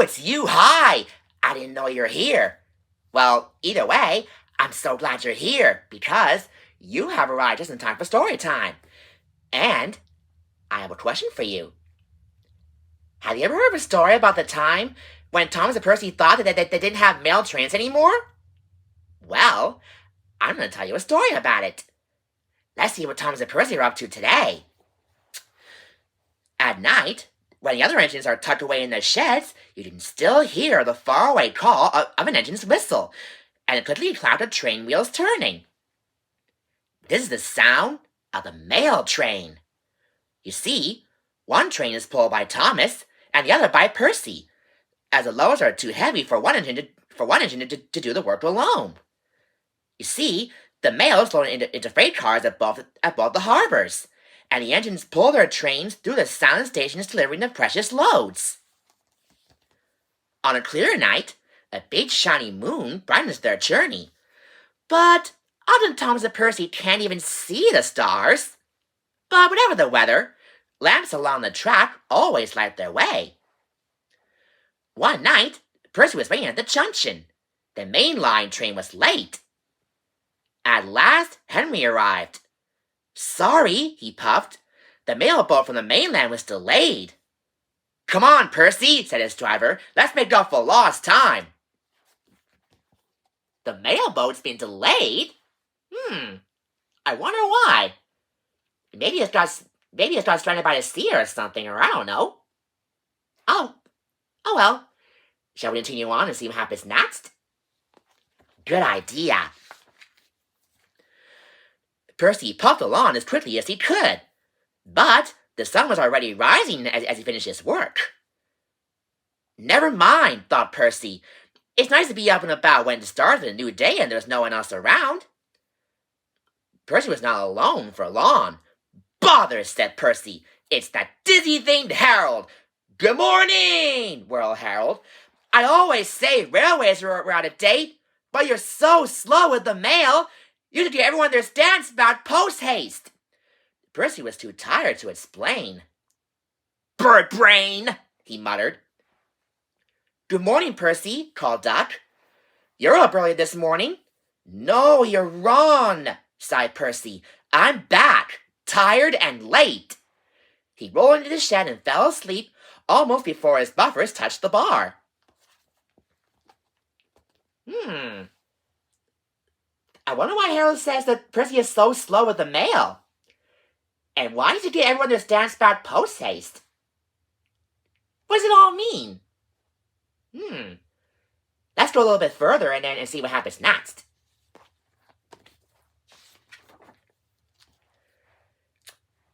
it's you. Hi! I didn't know you're here. Well, either way, I'm so glad you're here because you have arrived just in time for story time. And I have a question for you. Have you ever heard of a story about the time when Thomas and Percy thought that they didn't have mail trains anymore? Well, I'm going to tell you a story about it. Let's see what Thomas and Percy are up to today. At night, when the other engines are tucked away in their sheds, you can still hear the faraway call of an engine's whistle and a clickety clack of train wheels turning. This is the sound of the mail train. You see, one train is pulled by Thomas and the other by Percy, as the loads are too heavy for one engine to do the work alone. You see, the mail is loaded into freight cars at both the harbors, and the engines pull their trains through the silent stations delivering the precious loads. On a clear night, a big shiny moon brightens their journey. But often Thomas and Percy can't even see the stars. But whatever the weather, lamps along the track always light their way. One night, Percy was waiting at the junction. The mainline train was late. At last, Henry arrived. Sorry, he puffed. The mail boat from the mainland was delayed. Come on, Percy, said his driver. Let's make up for lost time. The mail boat's been delayed? I wonder why. Maybe it's got stranded by the sea or something, or I don't know. Oh well. Shall we continue on and see what happens next? Good idea. Percy puffed along as quickly as he could, but the sun was already rising as he finished his work. Never mind, thought Percy. It's nice to be up and about when it starts a new day and there's no one else around. Percy was not alone for long. Bother, said Percy. It's that dizzy thing, Harold. Good morning, whirled Harold. I always say railways are out of date, but you're so slow with the mail. You should get everyone their stance about post-haste. Percy was too tired to explain. Bird brain, he muttered. Good morning, Percy, called Duck. You're up early this morning. No, you're wrong, sighed Percy. I'm back, tired and late. He rolled into the shed and fell asleep almost before his buffers touched the bar. I wonder why Harold says that Percy is so slow with the mail. And why does he get everyone their stance about post-haste? What does it all mean? Let's go a little bit further and see what happens next.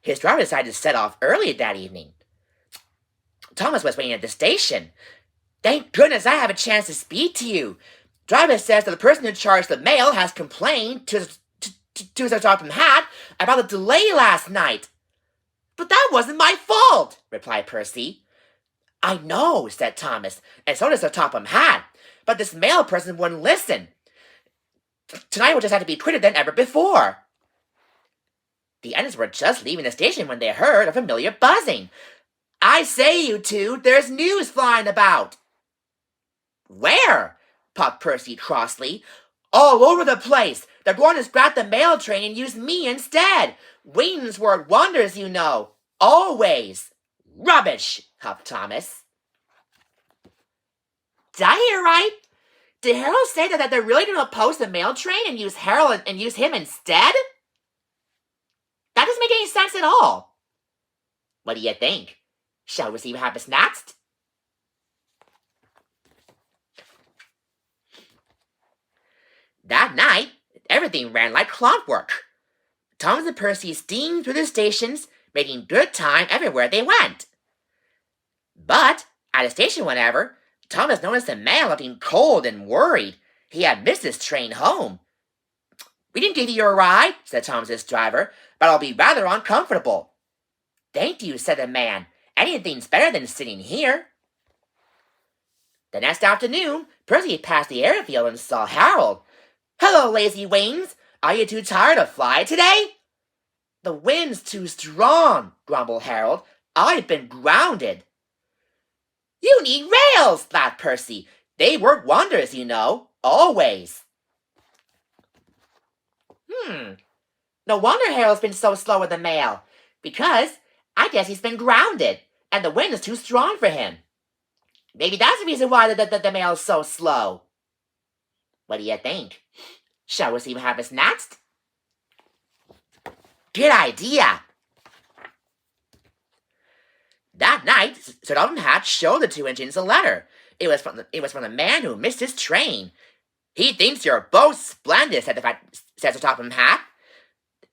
His driver decided to set off early that evening. Thomas was waiting at the station. Thank goodness I have a chance to speak to you. Driver says that the person in charge of the mail has complained to the topham hatt about the delay last night. But that wasn't my fault, replied Percy. I know, said Thomas, and so does the topham hatt, but this mail person wouldn't listen. Tonight we'll just have to be quicker than ever before. The engines were just leaving the station when they heard a familiar buzzing. I say, you two, there's news flying about. Where? Puffed Percy crossly. All over the place. They're going to scrap the mail train and use me instead. Wings work wonders, you know. Always. Rubbish, huffed Thomas. Did I hear right? Did Harold say that they're really going to oppose the mail train and use Harold and use him instead? That doesn't make any sense at all. What do you think? Shall we see what happens next? That night, everything ran like clockwork. Thomas and Percy steamed through the stations, making good time everywhere they went. But at a station whenever, Thomas noticed the man looking cold and worried. He had missed his train home. We didn't give you a ride, said Thomas's driver, but I'll be rather uncomfortable. Thank you, said the man. Anything's better than sitting here. The next afternoon, Percy passed the airfield and saw Harold. Hello, lazy wings. Are you too tired to fly today? The wind's too strong, grumbled Harold. I've been grounded. You need snails, laughed Percy. They work wonders, you know, always. No wonder Harold's been so slow with the mail, because I guess he's been grounded, and the wind is too strong for him. Maybe that's the reason why the mail is so slow. What do you think? Shall we see what happens next? Good idea! That night, Sir Topham Hatt showed the two engines a letter. It was from the man who missed his train. He thinks you're both splendid, said Sir Topham Hatt.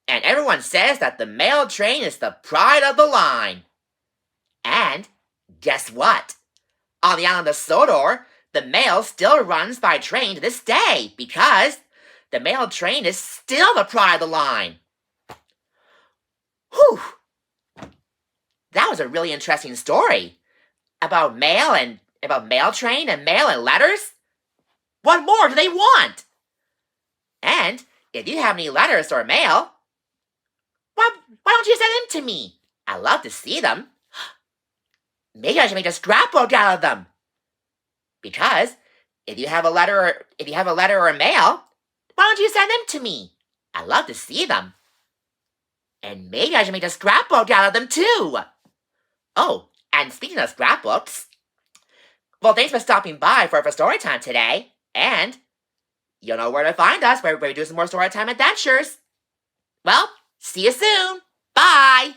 And everyone says that the mail train is the pride of the line. And guess what? On the island of Sodor, the mail still runs by train to this day because the mail train is still the pride of the line. Whew! That was a really interesting story about mail train and mail and letters. What more do they want? And if you have any letters or mail, why don't you send them to me? I'd love to see them. Maybe I should make a scrapbook out of them. Because if you have a letter or mail, why don't you send them to me? I'd love to see them. And maybe I should make a scrapbook out of them too. Oh, and speaking of scrapbooks, well, thanks for stopping by for story time today. And you'll know where to find us where we do some more story time adventures. Well, see you soon. Bye.